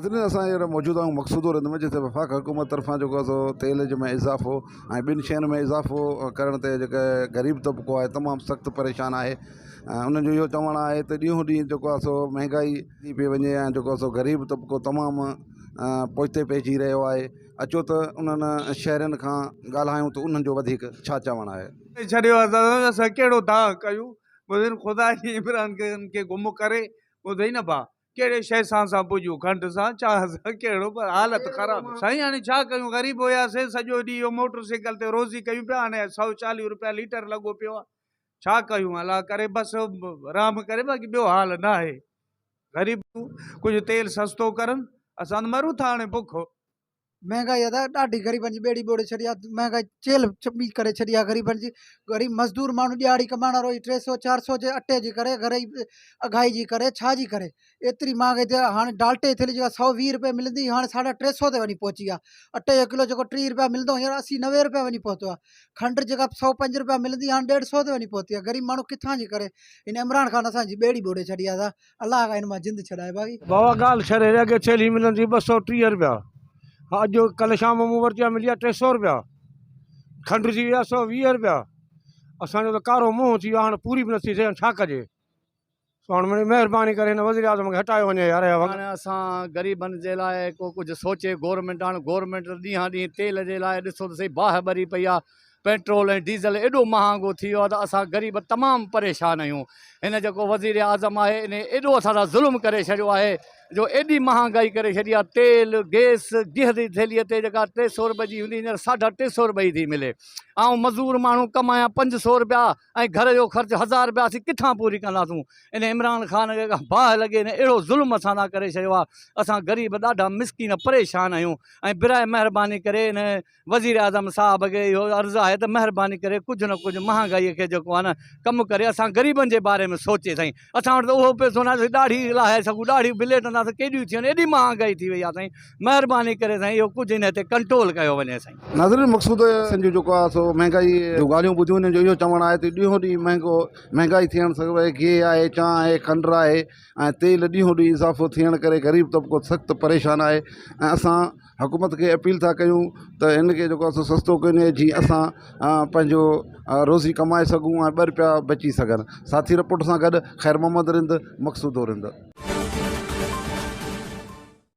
असली असां हींअर मौजूदु आहियूं मक़सूदो रिंद में, जिते वफ़ाक़ हुकूमत तरफ़ां जेको आहे सो तेल में इज़ाफ़ो ऐं ॿिनि शयुनि में इज़ाफ़ो करण ते जेका ग़रीब तबिको आहे तमामु सख़्तु परेशान आहे। उन्हनि जो इहो चवणु आहे त ॾींहों ॾींहुं जेको आहे सो महांगाई थी पई वञे ऐं जेको आहे सो ग़रीब तबिको तमामु पोइते पइजी रहियो आहे। अचो त उन्हनि शहरनि खां ॻाल्हायूं त उन्हनि जो वधीक छा चवणु आहे। छॾियो आहे दादा, असां कहिड़ो दाग कयूं, ॿुधनि ख़ुदा जी इमरान खे गुम करे ॿुधई न भाउ कहिड़े शइ सां पुॼूं, खंड सां चाह सां कहिड़ो, पर हालत ख़राबु साईं। हाणे छा कयूं, ग़रीब हुयासीं, सॼो ॾींहुं इहो मोटर साइकिल ते रोज़ी कयूं पिया, हाणे 140 रुपया लीटर लॻो पियो आहे। छा कयूं, अला करे बसि राम करे, बाक़ी ॿियो हाल न आहे। ग़रीब कुझु तेल सस्तो करनि, असां मरूं था हाणे बुख। महंगाई अदा ॾाढी ग़रीबनि जी ॿेड़ी ॿोड़े छॾी आहे। महंगाई चेल चपी करे छॾी आहे ग़रीबनि जी। ग़रीब मज़दूर माण्हू ॾियाड़ी कमाइण रोई 300 400 जे अटे जी करे, घर जी अघाई जी करे, छा जी करे एतिरी महांगाई ते हाणे डाल्टे थेली जेका 120 रुपए मिलंदी हाणे 350 ते वञी पहुची आहे। अटे जो किलो जेको 30 रुपया मिलंदो हींअर 80 90 रुपया वञी पहुतो आहे। खंड जेका 105 रुपया मिलंदी हाणे 150 ते वञी पहुती आहे। ग़रीब माण्हू किथां जी करे, इन इमरान ख़ान असांजी ॿेड़ी ॿोड़े छॾी आहे। अलाह का हिन मां जिंद छॾाए भाई। बाबा ॻाल्हि छॾे अॻे थेली मिलंदी 230 रुपया, अॼु कल्ह शाम मूं वरिती आहे मिली आहे 300 रुपया। खंड जी विया 120 रुपया। असांजो त कारो मुंहुं थी वियो आहे, हाणे पूरी बि नथी थिए, छा कजे। हाणे महिरबानी करे हिन वज़ीर आज़म खे हटायो वञे यार। हाणे असां ग़रीबनि जे लाइ को कुझु सोचे गवर्नमेंट। हाणे गवर्नमेंट ॾींहं ॾींहुं तेल जे लाइ ॾिसो त सही बाहि भरी पई आहे। पेट्रोल ऐं डीज़ल एॾो महांगो थी वियो आहे त असां ग़रीब तमामु परेशान आहियूं। हिन जेको वज़ीर आज़म आहे इन एॾो असां सां ज़ुल्म करे छॾियो आहे, जो एॾी महांगाई करे छॾी आहे। तेल गैस गिह जी थेलीअ ते जेका 300 रुपए जी हूंदी हींअर 350 रुपए जी थी मिले। ऐं मज़दूर माण्हू कमाया 500 रुपया ऐं घर जो ख़र्चु 1000 रुपया असीं किथां पूरी कंदासूं। इन इमरान ख़ान खे बाहि लॻे, इन अहिड़ो ज़ुल्म असां सां करे छॾियो आहे। असां ग़रीब ॾाढा मिसकीन परेशान आहियूं। ऐं बिराए महिरबानी करे इन वज़ीर आज़म साहब खे इहो अर्ज़ु आहे त महिरबानी करे कुझु न कुझु महांगाईअ खे जेको आहे न कमु करे, असां ग़रीबनि जे बारे में सोचे साईं। असां वटि त उहो पैसो न ॾाढी लाहे सघूं, ॾाढी बिलेटंदासीं केॾियूं थियूं आहिनि, एॾी महांगाई थी वई आहे साईं। महिरबानी करे साईं इहो कुझु हिन ते कंट्रोल कयो वञे साईं। नाज़रीन, मक़सूदु जो जेको आहे सो महांगाई जो ॻाल्हियूं ॿुधियूं, उन्हनि जो इहो चवणु आहे त ॾींहों ॾींहुं महांगाई थियणु सघे, गिह आहे, चांहि आहे, खंड आहे ऐं तेल ॾींहों ॾींहुं इज़ाफ़ो थियण करे ग़रीब तबिको सख़्तु परेशान आहे। ऐं असां हुकूमत खे अपील था कयूं त हिनखे जेको आहे सो सस्तो कयो, जीअं असां पंहिंजो रोज़ी कमाए सघूं ऐं 2 रुपया बची सघनि। साथी रिपोर्ट सां गॾु ख़ैर मोहम्मद रिंद, मक़सूदो रिंद।